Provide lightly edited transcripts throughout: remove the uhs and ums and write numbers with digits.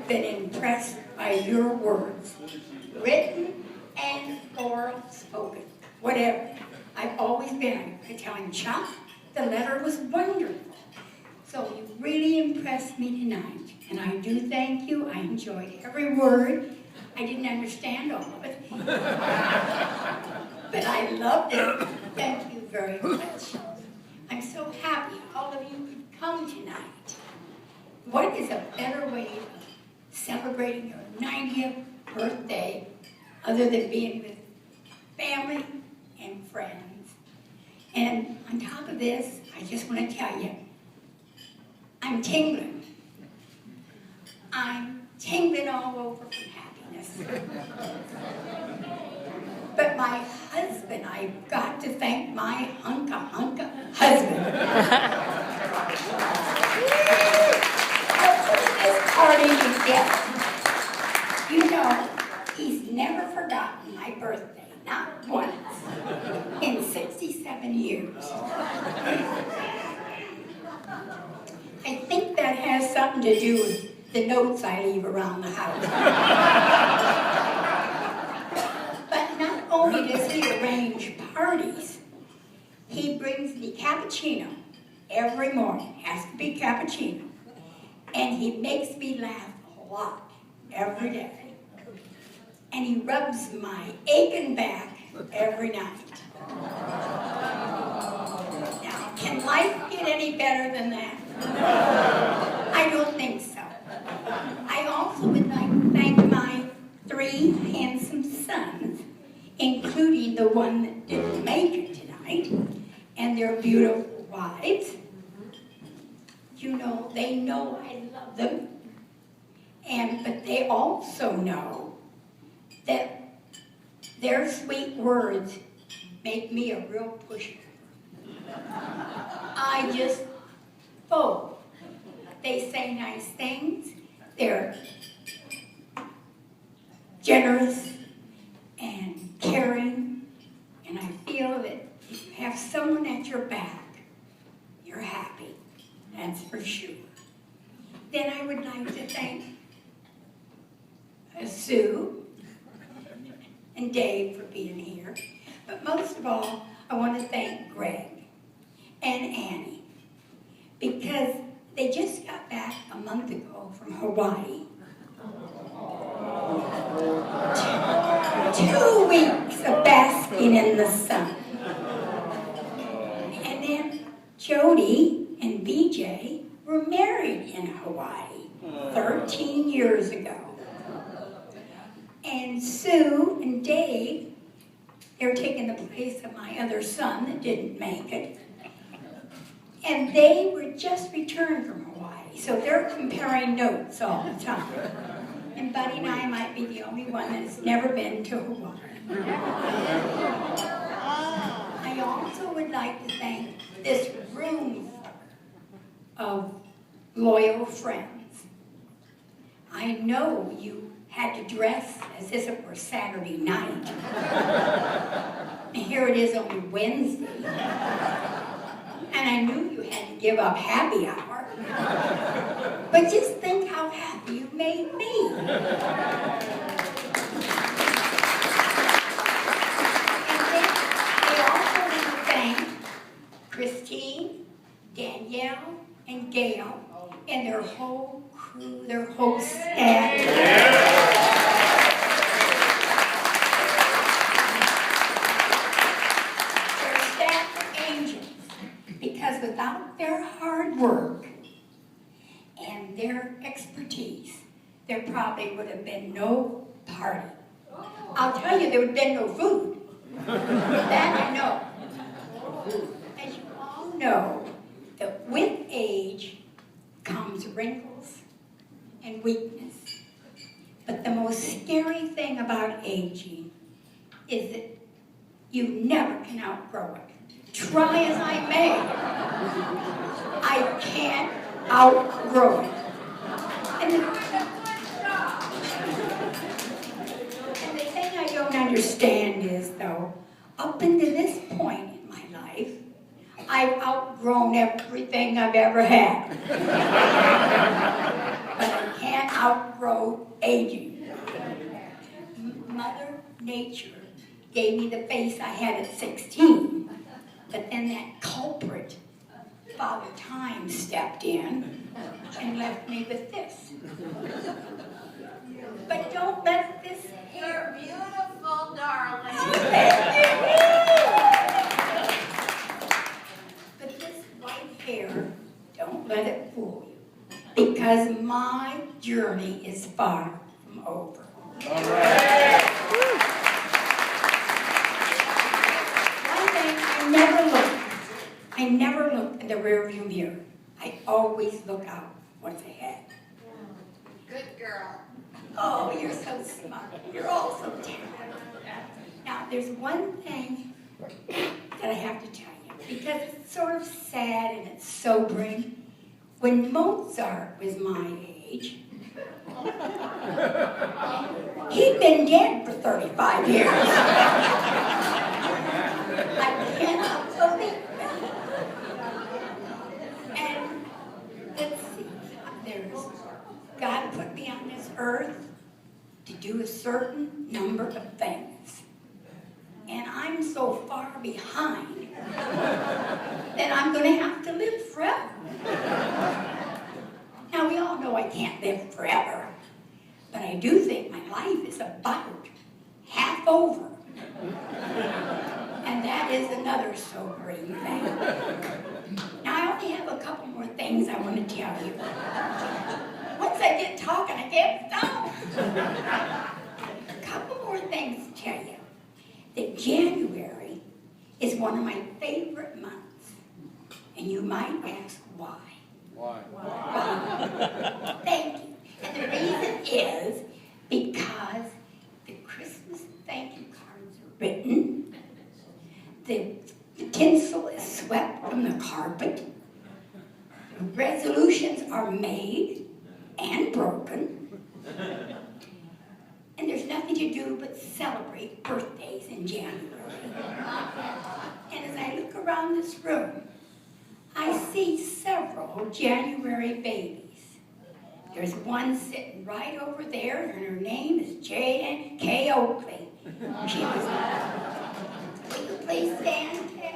I've been impressed by your words, written and oral spoken, whatever. I've always been telling Chuck the letter was wonderful. So you really impressed me tonight, and I do thank you. I enjoyed every word. I didn't understand all of it, but I loved it. Thank you very much. I'm so happy all of you could come tonight. What is a better way of celebrating your 90th birthday other than being with family and friends? And on top of this, I just want to tell you, I'm tingling. I'm tingling all over from happiness. But my husband, I've got to thank my hunka husband. This party together. You know, he's never forgotten my birthday, not once, in 67 years. I think that has something to do with the notes I leave around the house. But not only does he arrange parties, he brings me cappuccino every morning. Has to be cappuccino. And he makes me laugh a lot every day. And he rubs my aching back every night. Now, can life get any better than that? I don't think so. I also would like to thank my 3 handsome sons, including the one that didn't make it tonight, and their beautiful wives. You know, they know I love them, but they also know that their sweet words make me a real pusher. I just fold. They say nice things. They're generous and caring, and I feel that if you have someone at your back, you're happy. That's for sure. Then I would like to thank Sue and Dave for being here. But most of all, I want to thank Greg and Annie, because they just got back a month ago from Hawaii. 2 weeks of basking in the sun. And then Jody and BJ were married in Hawaii 13 years ago. And Sue and Dave, they're taking the place of my other son that didn't make it. And they were just returned from Hawaii, so they're comparing notes all the time. And Buddy and I might be the only one that's never been to Hawaii. I also would like to thank this room of loyal friends. I know you had to dress as if it were Saturday night. And here it is only Wednesday. And I knew you had to give up happy hour. But just think how happy you made me. And then I also want to thank Christine, Danielle, and Gail, and their whole crew, their whole staff. Their staff are angels, because without their hard work and their expertise, there probably would have been no party. I'll tell you, there would have been no food. That I know. As you all know, that with age comes wrinkles and weakness. But the most scary thing about aging is that you never can outgrow it. Try as I may, I can't outgrow it. And the thing I don't understand is, though, up until this point in my life, I've outgrown everything I've ever had. But I can't outgrow aging. Mother Nature gave me the face I had at 16, but then that culprit, Father Time, stepped in and left me with this. But don't let this hair... You're beautiful, darling. Oh, thank you. But this white hair, don't let it fool you, because my journey is far from over. All right. One thing, I never look in the rearview mirror. I always look out what's ahead. Good girl. Oh, you're so smart. You're all so talented. Now, there's one thing that I have to tell you, because it's sort of sad and it's sobering. When Mozart was my age, he'd been dead for 35 years. I cannot believe it. And let's see, God put me on this earth to do a certain number of things. And I'm so far behind that I'm going to have to live forever. Now, we all know I can't live forever, but I do think my life is about half over. And that is another sobering thing. Now, I only have a couple more things I want to tell you. Once I get talking, I can't stop. A couple more things to tell you. That January is one of my favorite months. And you might ask why. Why? Thank you. And the reason is because the Christmas thank you cards are written, the tinsel is swept from the carpet, the resolutions are made and broken, and there's nothing to do but celebrate birthdays in January. And as I look around this room, I see several January babies. There's one sitting right over there, and her name is Jane K. Oakley. She was... Will you please stand, Kay?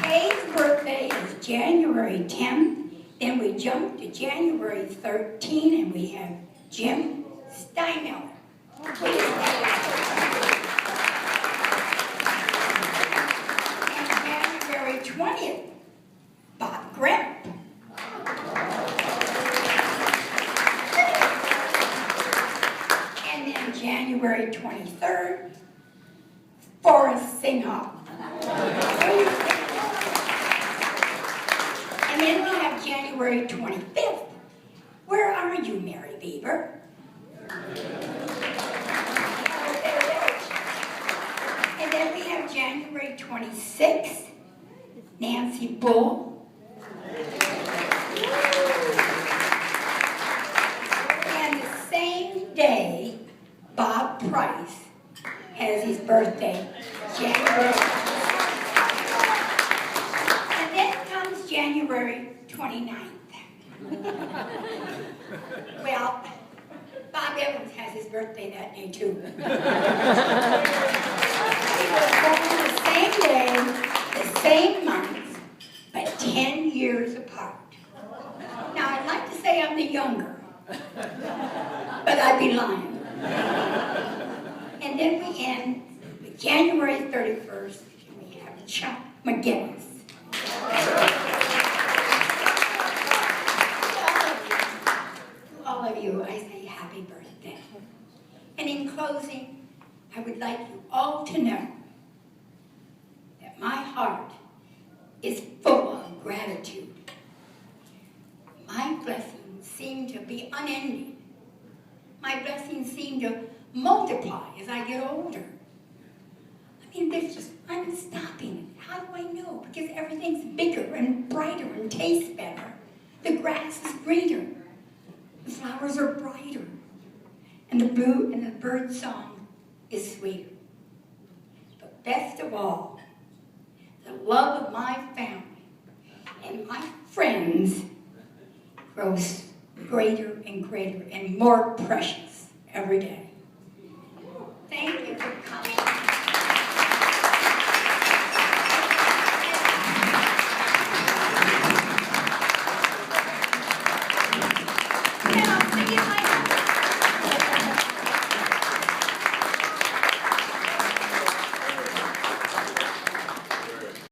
Kay's birthday is January 10th. Then we jump to January 13th, and we have Jim Steinmiller. And January 20th, Bob Gremp. And then January 23rd, Forrest Singhall. And then we have January 25th. Where are you, Mary Beaver? And then we have January 26th, Nancy Bull. And the same day, Bob Price has his birthday, January. And then comes January 29th. Well, Bob Evans has his birthday that day too. He was born the same day, the same month, but 10 years apart. Now, I'd like to say I'm the younger, but I'd be lying. And then we end with January 31st, and we have Chuck McGinnis. To all of you, I say happy birthday. And in closing, I would like you all to know that my heart is full of gratitude. My blessings seem to be unending. My blessings seem to multiply as I get older. I mean, I'm stopping. How do I know? Because everything's bigger and brighter and tastes better. The grass is greener. The flowers are brighter. And the bird song is sweeter. But best of all, the love of my family And my friends grow greater and greater and more precious every day.